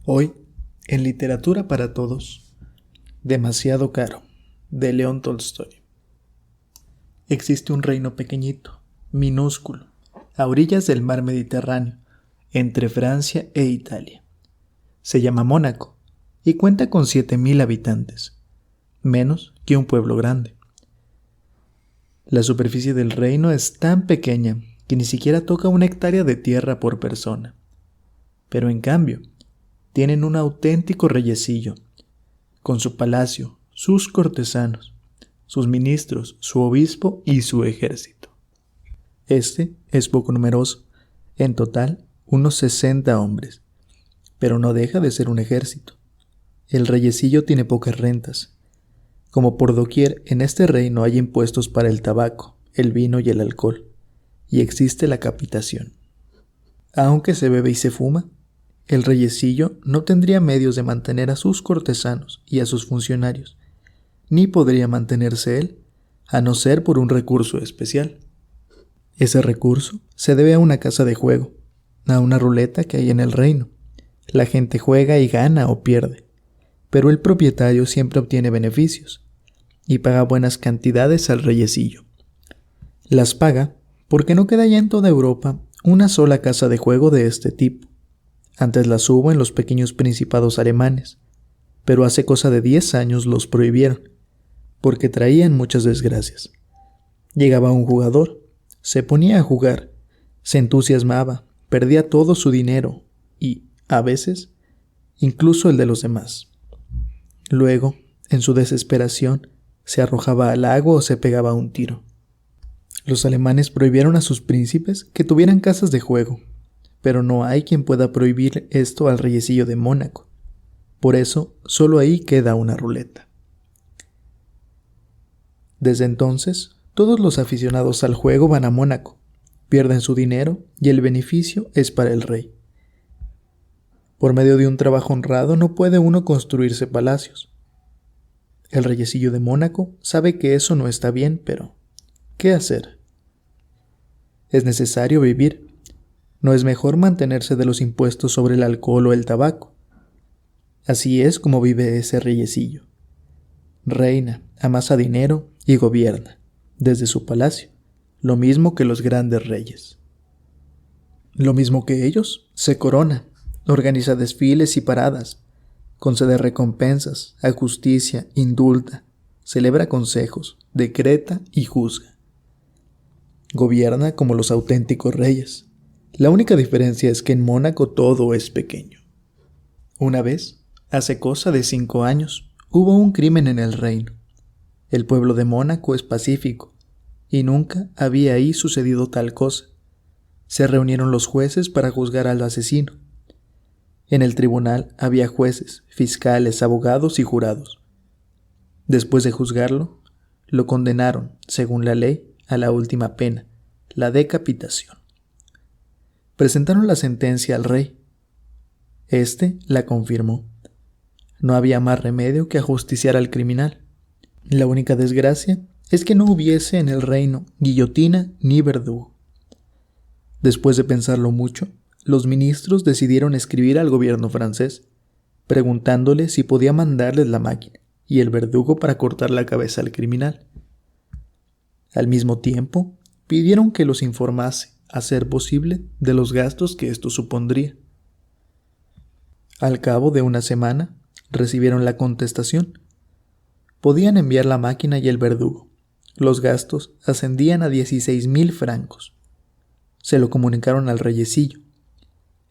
Hoy, en Literatura para Todos, Demasiado caro, de León Tolstoy. Existe un reino pequeñito, minúsculo, a orillas del mar Mediterráneo, entre Francia e Italia. Se llama Mónaco y cuenta con 7.000 habitantes, menos que un pueblo grande. La superficie del reino es tan pequeña que ni siquiera toca 1 hectárea de tierra por persona. Pero en cambio, tienen un auténtico reyecillo, con su palacio, sus cortesanos, sus ministros, su obispo y su ejército. Este es poco numeroso, en total unos 60 hombres, pero no deja de ser un ejército. El reyecillo tiene pocas rentas. Como por doquier en este reino hay impuestos para el tabaco, el vino y el alcohol, y existe la capitación. Aunque se bebe y se fuma, el reyecillo no tendría medios de mantener a sus cortesanos y a sus funcionarios, ni podría mantenerse él, a no ser por un recurso especial. Ese recurso se debe a una casa de juego, a una ruleta que hay en el reino. La gente juega y gana o pierde, pero el propietario siempre obtiene beneficios y paga buenas cantidades al reyecillo. Las paga porque no queda ya en toda Europa una sola casa de juego de este tipo. Antes las hubo en los pequeños principados alemanes, pero hace cosa de 10 años los prohibieron, porque traían muchas desgracias. Llegaba un jugador, se ponía a jugar, se entusiasmaba, perdía todo su dinero y, a veces, incluso el de los demás. Luego, en su desesperación, se arrojaba al lago o se pegaba un tiro. Los alemanes prohibieron a sus príncipes que tuvieran casas de juego, pero no hay quien pueda prohibir esto al reyecillo de Mónaco. Por eso, solo ahí queda una ruleta. Desde entonces, todos los aficionados al juego van a Mónaco, pierden su dinero y el beneficio es para el rey. Por medio de un trabajo honrado no puede uno construirse palacios. El reyecillo de Mónaco sabe que eso no está bien, pero ¿qué hacer? Es necesario vivir. ¿No es mejor mantenerse de los impuestos sobre el alcohol o el tabaco? Así es como vive ese reyecillo. Reina, amasa dinero y gobierna, desde su palacio, lo mismo que los grandes reyes. Lo mismo que ellos, se corona, organiza desfiles y paradas, concede recompensas, a justicia, indulta, celebra consejos, decreta y juzga. Gobierna como los auténticos reyes. La única diferencia es que en Mónaco todo es pequeño. Una vez, hace cosa de 5 años, hubo un crimen en el reino. El pueblo de Mónaco es pacífico, y nunca había ahí sucedido tal cosa. Se reunieron los jueces para juzgar al asesino. En el tribunal había jueces, fiscales, abogados y jurados. Después de juzgarlo, lo condenaron, según la ley, a la última pena, la decapitación. Presentaron la sentencia al rey. Este la confirmó. No había más remedio que ajusticiar al criminal. La única desgracia es que no hubiese en el reino guillotina ni verdugo. Después de pensarlo mucho, los ministros decidieron escribir al gobierno francés, preguntándole si podía mandarles la máquina y el verdugo para cortar la cabeza al criminal. Al mismo tiempo, pidieron que los informase, a ser posible, de los gastos que esto supondría. Al cabo de 1 semana, recibieron la contestación. Podían enviar la máquina y el verdugo. Los gastos ascendían a 16.000 francos. Se lo comunicaron al reyecillo.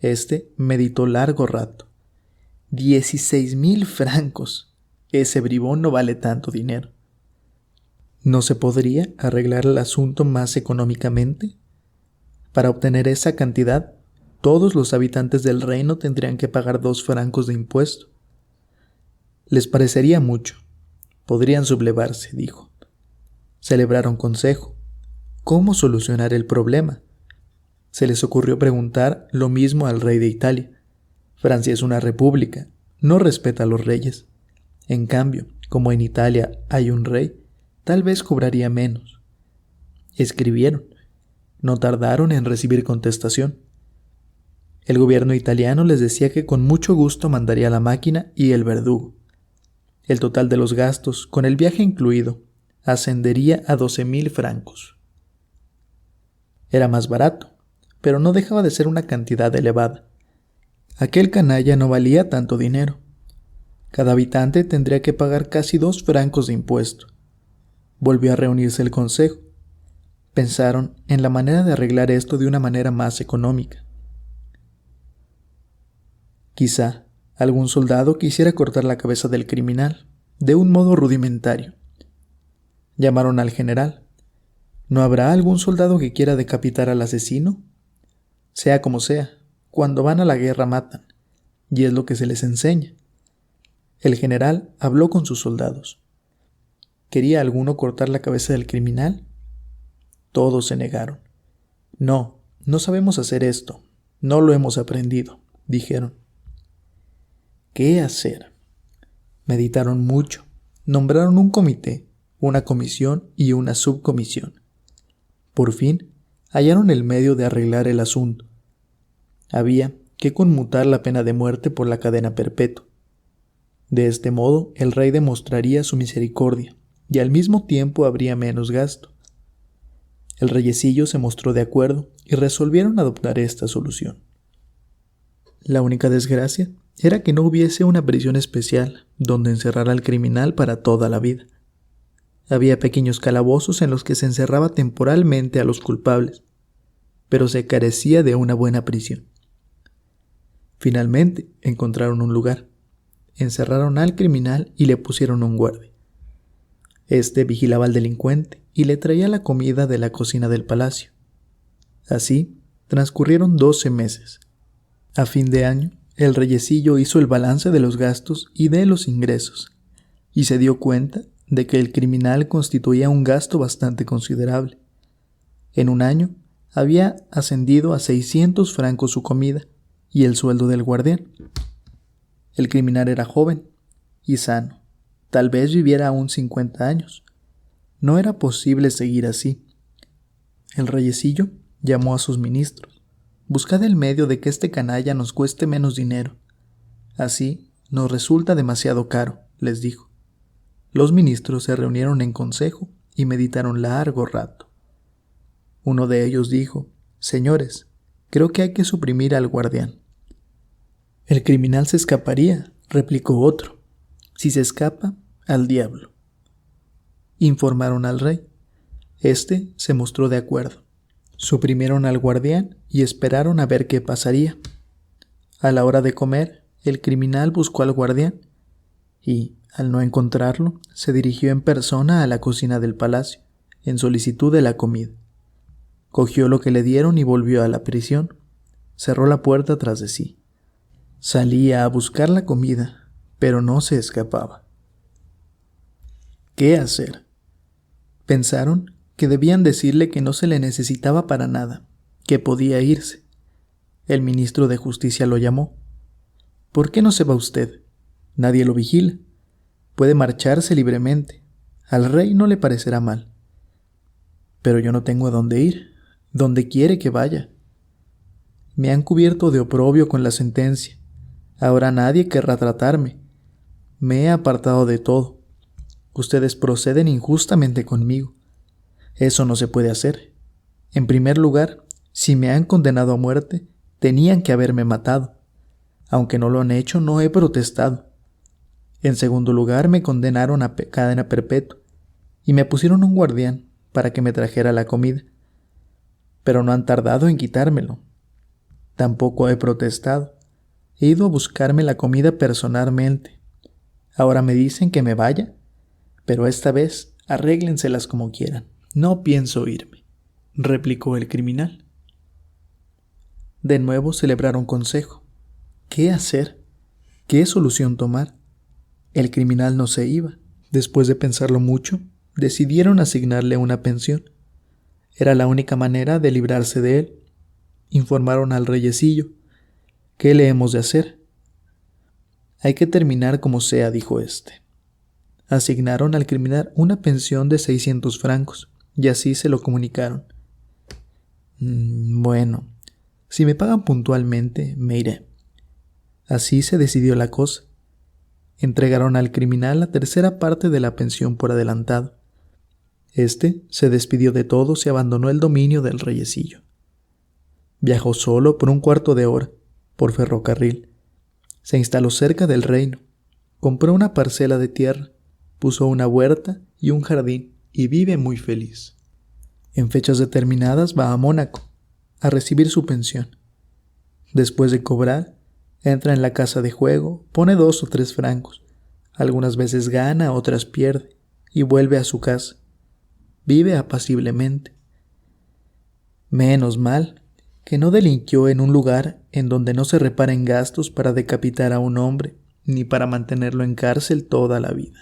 Este meditó largo rato. 16.000 francos. Ese bribón no vale tanto dinero. ¿No se podría arreglar el asunto más económicamente? Para obtener esa cantidad, todos los habitantes del reino tendrían que pagar 2 francos de impuesto. Les parecería mucho. Podrían sublevarse, dijo. Celebraron consejo. ¿Cómo solucionar el problema? Se les ocurrió preguntar lo mismo al rey de Italia. Francia es una república, no respeta a los reyes. En cambio, como en Italia hay un rey, tal vez cobraría menos. Escribieron. No tardaron en recibir contestación. El gobierno italiano les decía que con mucho gusto mandaría la máquina y el verdugo. El total de los gastos, con el viaje incluido, ascendería a 12.000 francos. Era más barato, pero no dejaba de ser una cantidad elevada. Aquel canalla no valía tanto dinero. Cada habitante tendría que pagar casi 2 francos de impuesto. Volvió a reunirse el consejo. Pensaron en la manera de arreglar esto de una manera más económica. Quizá algún soldado quisiera cortar la cabeza del criminal, de un modo rudimentario. Llamaron al general. ¿No habrá algún soldado que quiera decapitar al asesino? Sea como sea, cuando van a la guerra matan, y es lo que se les enseña. El general habló con sus soldados. ¿Quería alguno cortar la cabeza del criminal? Todos se negaron. No sabemos hacer esto. No lo hemos aprendido, dijeron. ¿Qué hacer? Meditaron mucho. Nombraron un comité, una comisión y una subcomisión. Por fin, hallaron el medio de arreglar el asunto. Había que conmutar la pena de muerte por la cadena perpetua. De este modo, el rey demostraría su misericordia y al mismo tiempo habría menos gasto. El reyecillo se mostró de acuerdo y resolvieron adoptar esta solución. La única desgracia era que no hubiese una prisión especial donde encerrar al criminal para toda la vida. Había pequeños calabozos en los que se encerraba temporalmente a los culpables, pero se carecía de una buena prisión. Finalmente encontraron un lugar. Encerraron al criminal y le pusieron un guardia. Este vigilaba al delincuente y le traía la comida de la cocina del palacio. Así transcurrieron 12 meses. A fin de año, el reyecillo hizo el balance de los gastos y de los ingresos, y se dio cuenta de que el criminal constituía un gasto bastante considerable. En un año había ascendido a 600 francos su comida y el sueldo del guardián. El criminal era joven y sano. Tal vez viviera aún 50 años. No era posible seguir así. El reyecillo llamó a sus ministros. Buscad el medio de que este canalla nos cueste menos dinero. Así nos resulta demasiado caro, les dijo. Los ministros se reunieron en consejo y meditaron largo rato. Uno de ellos dijo: Señores, creo que hay que suprimir al guardián. El criminal se escaparía, replicó otro. Si se escapa, al diablo. Informaron al rey. Este se mostró de acuerdo. Suprimieron al guardián y esperaron a ver qué pasaría. A la hora de comer, el criminal buscó al guardián y, al no encontrarlo, se dirigió en persona a la cocina del palacio, en solicitud de la comida. Cogió lo que le dieron y volvió a la prisión. Cerró la puerta tras de sí. Salía a buscar la comida, pero no se escapaba. ¿Qué hacer? Pensaron que debían decirle que no se le necesitaba para nada, que podía irse. El ministro de Justicia lo llamó. ¿Por qué no se va usted? Nadie lo vigila. Puede marcharse libremente. Al rey no le parecerá mal. Pero yo no tengo a dónde ir. ¿Dónde quiere que vaya? Me han cubierto de oprobio con la sentencia. Ahora nadie querrá tratarme. Me he apartado de todo. Ustedes proceden injustamente conmigo. Eso no se puede hacer. En primer lugar, si me han condenado a muerte, tenían que haberme matado. Aunque no lo han hecho, no he protestado. En segundo lugar, me condenaron a cadena perpetua y me pusieron un guardián para que me trajera la comida. Pero no han tardado en quitármelo. Tampoco he protestado. He ido a buscarme la comida personalmente. Ahora me dicen que me vaya, pero esta vez arréglenselas como quieran. No pienso irme, replicó el criminal. De nuevo celebraron consejo. ¿Qué hacer? ¿Qué solución tomar? El criminal no se iba. Después de pensarlo mucho, decidieron asignarle una pensión. Era la única manera de librarse de él. Informaron al reyecillo. ¿Qué le hemos de hacer? Hay que terminar como sea, dijo éste. Asignaron al criminal una pensión de 600 francos, y así se lo comunicaron. Bueno, Si me pagan puntualmente, me iré. Así se decidió la cosa. Entregaron al criminal la tercera parte de la pensión por adelantado. Este se despidió de todos y abandonó el dominio del reyecillo. Viajó solo por un cuarto de hora, por ferrocarril. Se instaló cerca del reino. Compró una parcela de tierra, puso una huerta y un jardín y vive muy feliz. En fechas determinadas va a Mónaco a recibir su pensión. Después de cobrar, entra en la casa de juego, pone 2 o 3 francos. Algunas veces gana, otras pierde, y vuelve a su casa. Vive apaciblemente. Menos mal que no delinquió en un lugar en donde no se reparen gastos para decapitar a un hombre, ni para mantenerlo en cárcel toda la vida.